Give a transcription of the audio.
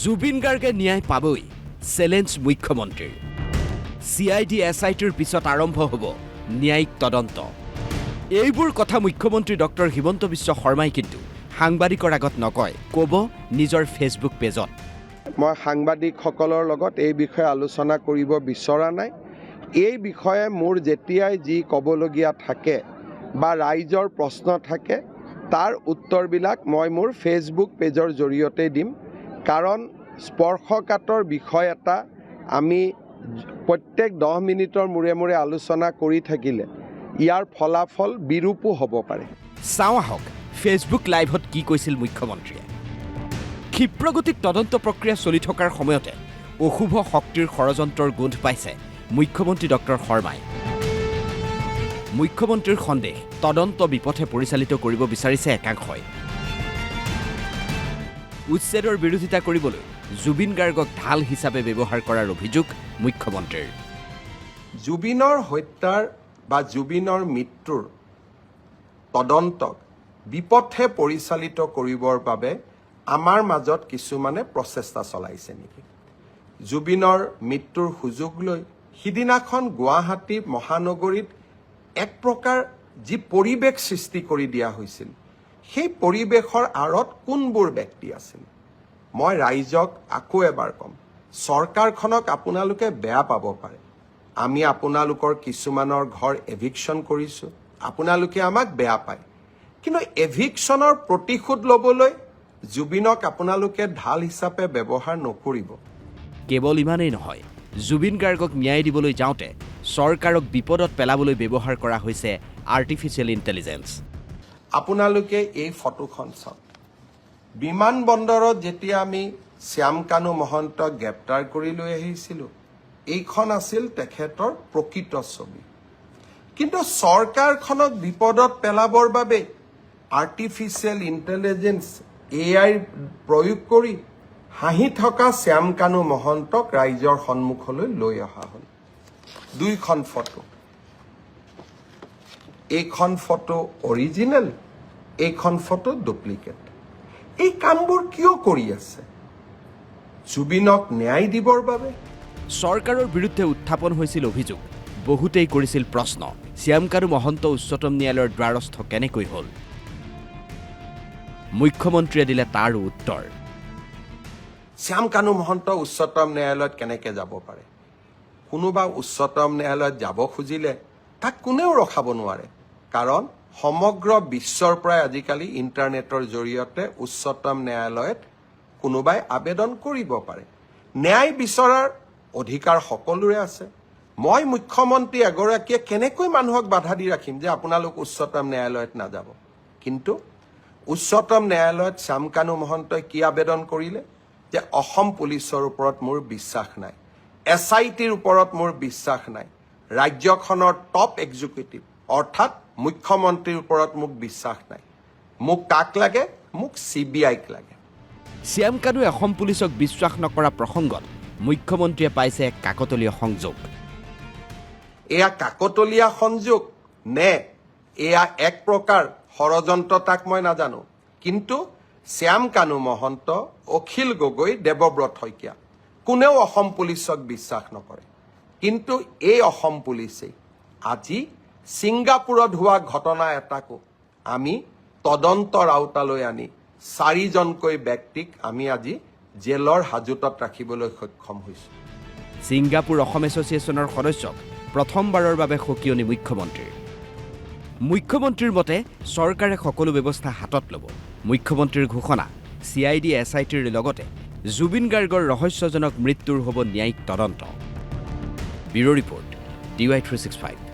জুবিন গাৰ্গে ন্যায় পাবই চেলেঞ্জ মুখ্যমন্ত্ৰীৰ CID SITৰ পিছত আৰম্ভ হ'ব ন্যায়িক তদন্ত এইবোৰ কথা মুখ্যমন্ত্ৰী ডক্টৰ হিমন্ত বিশ্ব শৰ্মাই কিন্তু সাংবাদিকৰ আগত নকয় ক'ব নিজৰ ফেচবুক পেজত মই সাংবাদিকসকলৰ লগত এই বিষয়ে আলোচনা কৰিব বিচৰা নাই এই বিষয়ে মোৰ যেতিয়াই যি ক'বলগীয়া থাকে বা ৰাইজৰ প্ৰশ্ন থাকে তাৰ উত্তৰবিলাক মই মোৰ ফেচবুক পেজৰ জৰিয়তে দিম কাৰণ স্পৰ্শকাতৰ বিষয় এটা আমি প্ৰত্যেক 10 মিনিটৰ মূৰে মূৰে আলোচনা কৰি থাকিলে ইয়াৰ ফলাফল বিৰূপো হ'ব পাৰে চাওঁ আহক ফেচবুক লাইভত কি কৈছিল মুখ্যমন্ত্ৰীয়ে ক্ষিপ্ৰগতিত তদন্ত প্ৰক্ৰিয়া চলি থকাৰ সময়তে অশুভ শক্তিৰ ষড়যন্ত্ৰৰ গোন্ধ পাইছে মুখ্যমন্ত্ৰী ডক্টৰ শৰ্মাই মুখ্যমন্ত্ৰীৰ সন্দেহ তদন্ত বিপথে পৰিচালিত কৰিব বিচাৰিছে একাংশই উচ্ছেদৰ বিৰোধিতা কৰিবলৈ জুবিন গাৰ্গক ঢাল হিচাপে ব্যৱহাৰ কৰাৰ অভিযোগ মুখ্যমন্ত্ৰীৰ জুবিনৰ হত্যাৰ বা জুবিনৰ মৃত্যুৰ তদন্তক বিপথে পৰিচালিত কৰিবৰ বাবে আমাৰ মাজত কিছুমানে প্ৰচেষ্টা চলাইছে নেকি জুবিনৰ মৃত্যুৰ সুযোগ লৈ সিদিনাখন গুৱাহাটী মহানগৰীত এক প্ৰকাৰ যি পৰিৱেশ সৃষ্টি কৰি দিয়া হৈছিল সেই পৰিৱেশৰ আঁৰত কোনবোৰ ব্যক্তি আছিল মই ৰাইজক আকৌ এবাৰ কম চৰকাৰখনক আপোনালোকে বেয়া পাব পাৰে আমি আপোনালোকৰ কিছুমানৰ ঘৰ এভিকশ্যন কৰিছো আপোনালোকে আমাক বেয়া পায় কিন্তু এভিকশ্যনৰ প্ৰতিশোধ ল'বলৈ জুবিনক আপোনালোকে ঢাল হিচাপে ব্যৱহাৰ নকৰিব কেৱল ইমানেই নহয় জুবিন গাৰ্গক ন্যায় দিবলৈ যাওঁতে চৰকাৰক বিপদত পেলাবলৈ ব্যৱহাৰ কৰা হৈছে আৰ্টিফিচিয়েল ইণ্টেলিজেন্স আপোনালোকে এই ফটোখন চাওক বিমানবন্দৰত যেতিয়া আমি শ্যাম কানু মহন্তক গ্ৰেপ্তাৰ কৰি লৈ আহিছিলোঁ এইখন আছিল তেখেতৰ প্ৰকৃত ছবি কিন্তু চৰকাৰখনক বিপদত পেলাবৰ বাবে আৰ্টিফিচিয়েল ইণ্টেলিজেন্স AI প্ৰয়োগ কৰি হাঁহি থকা শ্যাম কানু মহন্তক ৰাইজৰ সন্মুখলৈ লৈ অহা হ'ল দুইখন ফটো এইখন ফটো অৰিজিনেল এইখন ফটো ডুপ্লিকেট এই কামবোৰ কিয় কৰি আছে জুবিনক ন্যায় দিবৰ বাবে চৰকাৰৰ বিৰুদ্ধে উত্থাপন হৈছিল অভিযোগ বহুতেই কৰিছিল প্ৰশ্ন শ্যাম কানু মহন্ত উচ্চতম ন্যায়ালয়ৰ দ্বাৰস্থ কেনেকৈ হ'ল মুখ্যমন্ত্ৰীয়ে দিলে তাৰ উত্তৰ শ্যাম কানু মহন্ত উচ্চতম ন্যায়ালয়ত কেনেকৈ যাব পাৰে কোনোবা উচ্চতম ন্যায়ালয়ত যাব খুজিলে তাক কোনেও ৰখাব নোৱাৰে কাৰণ সমগ্ৰ বিশ্বৰ পৰাই আজিকালি ইণ্টাৰনেটৰ জৰিয়তে উচ্চতম ন্যায়ালয়ত কোনোবাই আবেদন কৰিব পাৰে ন্যায় বিচৰাৰ অধিকাৰ সকলোৰে আছে মই মুখ্যমন্ত্ৰী এগৰাকীয়ে কেনেকৈ মানুহক বাধা দি ৰাখিম যে আপোনালোক উচ্চতম ন্যায়ালয়ত নাযাব কিন্তু উচ্চতম ন্যায়ালয়ত শ্যাম কানু মহন্তই কি আবেদন কৰিলে যে অসম পুলিচৰ ওপৰত মোৰ বিশ্বাস নাই SITৰ ওপৰত মোৰ বিশ্বাস নাই ৰাজ্যখনৰ টপ এক্সিকিউটিভ অৰ্থাৎ মুখ্যমন্ত্ৰীৰ ওপৰত মোক বিশ্বাস নাই মোক কাক লাগে মোক CBIক লাগে শ্যাম কানুৱে অসম পুলিচক বিশ্বাস নকৰা প্ৰসংগত মুখ্যমন্ত্ৰীয়ে পাইছে এক কাকতলীয় সংযোগ এয়া কাকতলীয়া সংযোগ নে এয়া এক প্ৰকাৰ ষড়যন্ত্ৰ তাক মই নাজানো কিন্তু শ্যাম কানু মহন্ত অখিল গগৈ দেৱব্ৰত শইকীয়া কোনেও অসম পুলিচক বিশ্বাস নকৰে কিন্তু এই অসম পুলিচেই আজি ছিংগাপুৰত হোৱা ঘটনা এটাকো আমি তদন্তৰ আওতালৈ আনি 4জনকৈ ব্যক্তিক আমি আজি জেলৰ হাজতত ৰাখিবলৈ সক্ষম হৈছোঁ ছিংগাপুৰ অসম এছ'চিয়েশ্যনৰ সদস্যক প্ৰথমবাৰৰ বাবে সকিয়নি মুখ্যমন্ত্ৰীৰ মতে চৰকাৰে সকলো ব্যৱস্থা হাতত ল'ব মুখ্যমন্ত্ৰীৰ ঘোষণা CID SITৰ লগতে জুবিন গাৰ্গৰ ৰহস্যজনক মৃত্যুৰ হ'ব ন্যায়িক তদন্ত ব্যুৰ ৰিপৰ্ট DY365